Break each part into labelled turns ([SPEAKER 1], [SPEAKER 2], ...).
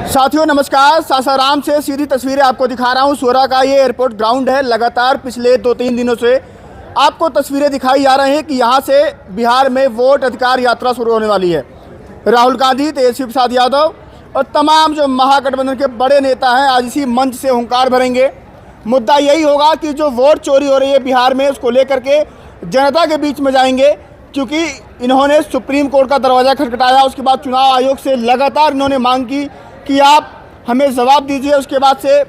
[SPEAKER 1] साथियों नमस्कार। सासाराम से सीधी तस्वीरें आपको दिखा रहा हूं। सोरा का ये एयरपोर्ट ग्राउंड है। लगातार पिछले 2-3 दिनों से आपको तस्वीरें दिखाई जा रही हैं कि यहां से बिहार में वोट अधिकार यात्रा शुरू होने वाली है। राहुल गांधी, तेजस्वी प्रसाद यादव और तमाम जो महागठबंधन के बड़े नेता हैं आज इसी मंच से हुंकार भरेंगे। मुद्दा यही होगा कि जो वोट चोरी हो रही है बिहार में उसको लेकर के जनता के बीच में जाएंगे, क्योंकि इन्होंने सुप्रीम कोर्ट का दरवाज़ा खटखटाया। उसके बाद चुनाव आयोग से लगातार इन्होंने मांग की कि आप हमें जवाब दीजिए। उसके बाद से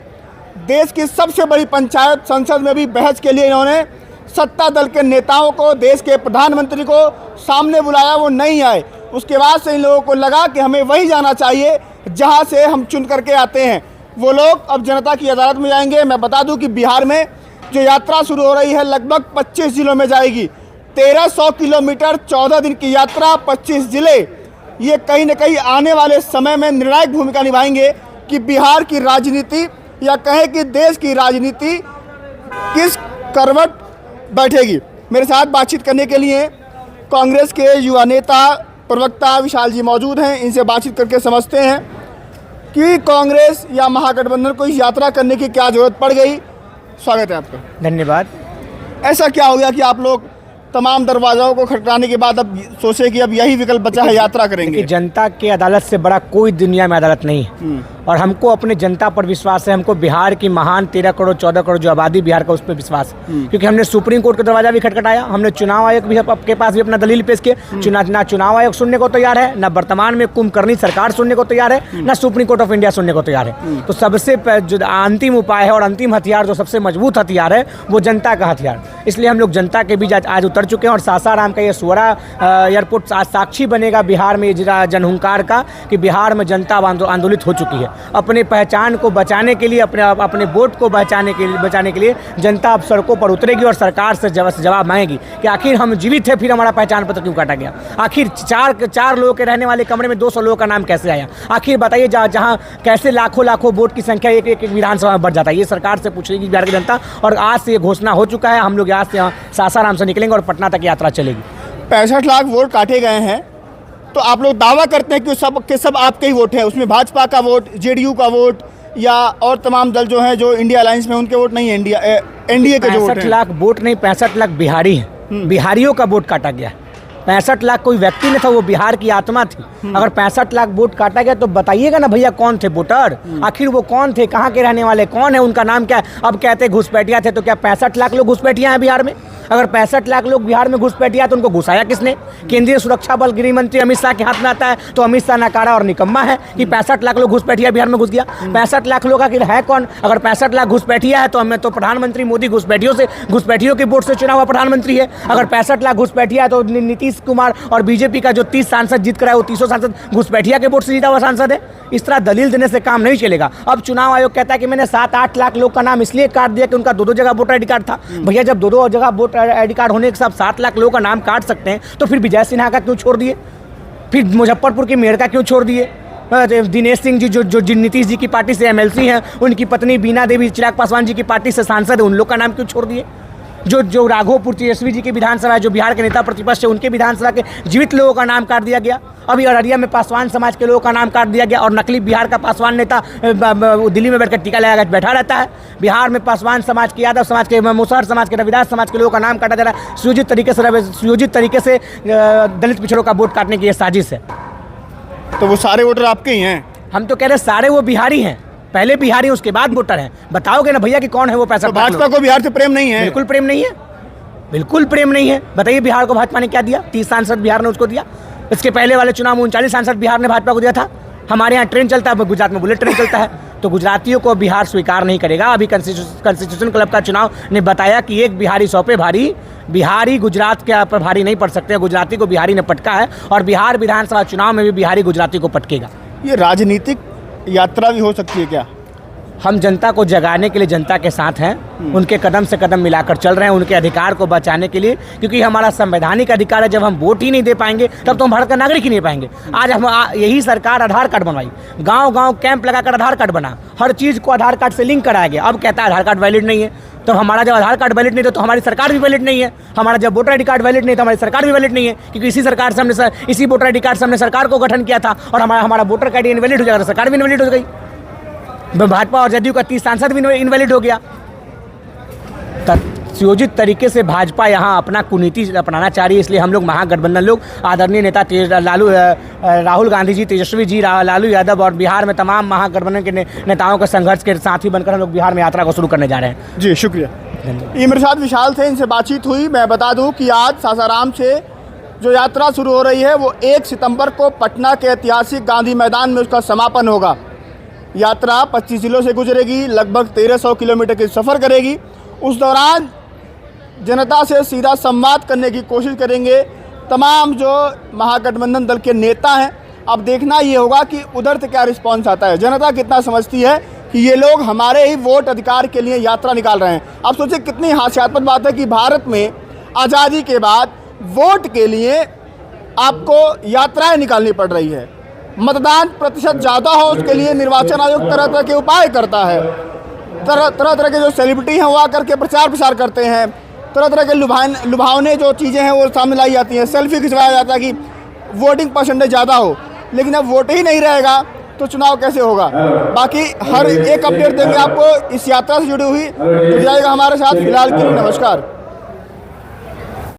[SPEAKER 1] देश की सबसे बड़ी पंचायत संसद में भी बहस के लिए इन्होंने सत्ता दल के नेताओं को, देश के प्रधानमंत्री को सामने बुलाया, वो नहीं आए। उसके बाद से इन लोगों को लगा कि हमें वही जाना चाहिए जहां से हम चुन करके आते हैं। वो लोग अब जनता की अदालत में जाएंगे। मैं बता दूं कि बिहार में जो यात्रा शुरू हो रही है लगभग 25 जिलों में जाएगी। 1300 किलोमीटर, 14 दिन की यात्रा, 25 जिले। ये कहीं न कहीं आने वाले समय में निर्णायक भूमिका निभाएंगे कि बिहार की राजनीति या कहें कि देश की राजनीति किस करवट बैठेगी। मेरे साथ बातचीत करने के लिए कांग्रेस के युवा नेता प्रवक्ता विशाल जी मौजूद हैं। इनसे बातचीत करके समझते हैं कि कांग्रेस या महागठबंधन को इस यात्रा करने की क्या जरूरत पड़ गई। स्वागत है आपका।
[SPEAKER 2] धन्यवाद।
[SPEAKER 1] ऐसा क्या हो गया कि आप लोग तमाम दरवाज़ों को खटखटाने के बाद अब सोचे कि अब यही विकल्प बचा है, यात्रा करेंगे?
[SPEAKER 2] जनता की अदालत से बड़ा कोई दुनिया में अदालत नहीं है और हमको अपने जनता पर विश्वास है। हमको बिहार की महान 13 करोड़ 14 करोड़ जो आबादी बिहार का उस पर विश्वास है, क्योंकि हमने सुप्रीम कोर्ट का दरवाजा भी खटखटाया। हमने चुनाव आयोग भी आपके पास भी अपना दलील पेश किया। ना चुनाव आयोग सुनने को तैयार है, ना वर्तमान में कुंभकर्णी सरकार सुनने को तैयार है, ना सुप्रीम कोर्ट ऑफ इंडिया सुनने को तैयार है। तो सबसे जो अंतिम उपाय है और अंतिम हथियार, जो सबसे मजबूत हथियार है, वो जनता का हथियार। इसलिए हम लोग जनता के बीच आज उतर चुके हैं और सासाराम का ये सोरा एयरपोर्ट साक्षी बनेगा बिहार में जनहुंकार का कि बिहार में जनता आंदोलित हो चुकी है। अपने पहचान को बचाने के लिए, अपने वोट को बचाने के लिए जनता अब सड़कों पर उतरेगी और सरकार से जवाब मांगेगी कि आखिर हम जीवित थे, फिर हमारा पहचान पत्र क्यों काटा गया। आखिर चार लोगों के रहने वाले कमरे में 200 लोगों का नाम कैसे आया। आखिर बताइए जहाँ कैसे लाखों वोट की संख्या एक विधानसभा में बढ़ जाता है। ये सरकार से पूछेगी बिहार की जनता। और आज से ये घोषणा हो चुका है, हम लोग आज से सासाराम से निकलेंगे और पटना तक यात्रा चलेगी।
[SPEAKER 1] 65 लाख वोट काटे गए हैं, तो आप लोग दावा करते हैं कि सब के सब आपके ही वोट हैं। उसमें भाजपा का वोट, जेडीयू का वोट या और तमाम दल जो हैं जो इंडिया अलायंस में, उनके वोट नहीं है। एनडीए के जो वोट हैं।
[SPEAKER 2] 65 लाख वोट नहीं, 65 लाख बिहारी हैं। बिहारियों का वोट काटा गया। 65 लाख कोई व्यक्ति नहीं था, वो बिहार की आत्मा थी। अगर 65 लाख वोट काटा गया तो बताइएगा ना भैया कौन थे वोटर। आखिर वो कौन थे, कहाँ के रहने वाले, कौन है, उनका नाम क्या है। अब कहते घुसपैठिया थे, तो क्या 65 लाख लोग घुसपैठिया हैं बिहार में? अगर 65 लाख लोग बिहार में घुसपैठिया तो उनको घुसाया किसने? केंद्रीय सुरक्षा बल, गृह मंत्री अमित शाह के हाथ में आता है, तो अमित शाह नकारा और निकम्मा है कि 65 लाख लोग घुसपैठिया बिहार में घुस गया। 65 लाख लोग आखिर है कौन? अगर 65 लाख घुसपैठिया है तो हमें तो प्रधानमंत्री मोदी घुसपैठियों के वोट से चुना हुआ प्रधानमंत्री है। अगर 65 लाख घुसपैठिया है तो नीतीश कुमार और बीजेपी का जो 30 सांसद जीत कर आए, वो 30 सांसद घुसपैठिया के वोट से जीता हुआ सांसद है। इस तरह दलील देने से काम नहीं चलेगा। अब चुनाव आयोग कहता है कि मैंने 7-8 लाख लोग का नाम इसलिए काट दिया कि उनका 2-2 जगह वोटर आई डी कार्ड था। भैया जब 2-2 जगह वोटर आई डी कार्ड होने के साथ 7 लाख लोगों का नाम काट सकते हैं, तो फिर विजय सिन्हा का क्यों छोड़ दिए? फिर मुजफ्फरपुर की मेयर का क्यों छोड़ दिए? दिनेश सिंह जी जो नीतीश जी की पार्टी से एमएलसी हैं, उनकी पत्नी बीना देवी चिराग पासवान जी की पार्टी से सांसद है, उन लोग का नाम क्यों छोड़ दिए? जो राघोपुर तेजस्वी जी की विधानसभा है, जो बिहार के नेता प्रतिपक्ष है, उनके विधानसभा के जीवित लोगों का नाम काट दिया गया। अभी अररिया में पासवान समाज के लोगों का नाम काट दिया गया और नकली बिहार का पासवान नेता दिल्ली में बैठकर टीका लगा बैठा रहता है। बिहार में पासवान समाज के, यादव समाज के, मुसहर समाज के, रविदास समाज के लोगों का नाम काटा जा रहा है। सुयोजित तरीके से दलित पिछड़ों का वोट काटने की ये साजिश है।
[SPEAKER 1] तो वो सारे वोटर आपके ही हैं?
[SPEAKER 2] हम तो कह रहे सारे वो बिहारी हैं, पहले बिहारी उसके बाद वोटर हैं। बताओगे ना भैया कि कौन है वो? 65 लाख।
[SPEAKER 1] भाजपा को बिहार से प्रेम नहीं है?
[SPEAKER 2] बिल्कुल प्रेम नहीं है, बिल्कुल प्रेम नहीं है। बताइए बिहार को भाजपा ने क्या दिया? 30 सांसद बिहार ने उसको दिया। इसके पहले वाले चुनाव में 39 सांसद बिहार ने भाजपा को दिया था। हमारे यहाँ ट्रेन चलता है, गुजरात में बुलेट ट्रेन चलता है, तो गुजरातियों को बिहार स्वीकार नहीं करेगा। अभी कॉन्स्टिट्यूशन क्लब का चुनाव ने बताया कि एक बिहारी 100 पे भारी। बिहारी गुजरात के पर भारी नहीं पड़ सकते। गुजराती को बिहारी ने पटका है और बिहार विधानसभा चुनाव में भी बिहारी गुजराती को पटकेगा।
[SPEAKER 1] ये राजनीतिक यात्रा भी हो सकती है क्या?
[SPEAKER 2] हम जनता को जगाने के लिए जनता के साथ हैं, उनके कदम से कदम मिलाकर चल रहे हैं, उनके अधिकार को बचाने के लिए, क्योंकि हमारा संवैधानिक अधिकार है। जब हम वोट ही नहीं दे पाएंगे तब तो हम भारत का नागरिक ही नहीं पाएंगे। आज हम यही सरकार आधार कार्ड बनवाई, गांव-गांव कैंप लगाकर आधार कार्ड बना, हर चीज़ को आधार कार्ड से लिंक कराया गया। अब कहता है आधार कार्ड वैलिड नहीं है, तो हमारा जब आधार कार्ड वैलिड नहीं था तो हमारी सरकार भी वैलिड नहीं है, हमारा जब voter I D card valid नहीं था हमारी सरकार भी वैलिड नहीं है, क्योंकि इसी सरकार से हमने इसी वोटर आई डी कार्ड से हमने सरकार को गठन किया था, और हमारा वोटर आई डी इनवैलिड हो जाएगा तो सरकार भी इनवैलिड हो गई, भाजपा और जदयू का 30 सांसद भी इनवैलिड हो गया। सुयोजित तरीके से भाजपा यहाँ अपना कुनीति अपनाना चाह रही है, इसलिए हम लोग महागठबंधन लोग आदरणीय नेता राहुल गांधी जी, तेजस्वी जी, लालू यादव और बिहार में तमाम महागठबंधन के नेताओं के संघर्ष के साथी बनकर हम लोग बिहार में यात्रा को शुरू करने जा रहे हैं।
[SPEAKER 1] जी शुक्रिया। ये मेरे साथ विशाल थे, इनसे बातचीत हुई। मैं बता दूं कि आज सासाराम से जो यात्रा शुरू हो रही है वो 1 सितंबर को पटना के ऐतिहासिक गांधी मैदान में उसका समापन होगा। यात्रा 25 जिलों से गुजरेगी, लगभग 1300 किलोमीटर की सफ़र करेगी। उस दौरान जनता से सीधा संवाद करने की कोशिश करेंगे तमाम जो महागठबंधन दल के नेता हैं। अब देखना ये होगा कि उधर से क्या रिस्पॉन्स आता है, जनता कितना समझती है कि ये लोग हमारे ही वोट अधिकार के लिए यात्रा निकाल रहे हैं। अब सोचिए कितनी हास्यास्पद बात है कि भारत में आज़ादी के बाद वोट के लिए आपको यात्राएं निकालनी पड़ रही है। मतदान प्रतिशत ज़्यादा हो उसके लिए निर्वाचन आयोग तरह तरह के उपाय करता है। तरह के जो सेलिब्रिटी हैं वो आकर के प्रचार प्रसार करते हैं, तरह तरह के लुभावने जो चीज़ें हैं वो सामने लाई जाती हैं, सेल्फी खिंचवाया जाता है कि वोटिंग परसेंटेज ज़्यादा हो। लेकिन अब वोट ही नहीं रहेगा तो चुनाव कैसे होगा। बाकी हर एक अपडेट देंगे आपको इस यात्रा से जुड़ी हुई। जुड़ जाएगा हमारे साथ। फिलहाल के लिए नमस्कार।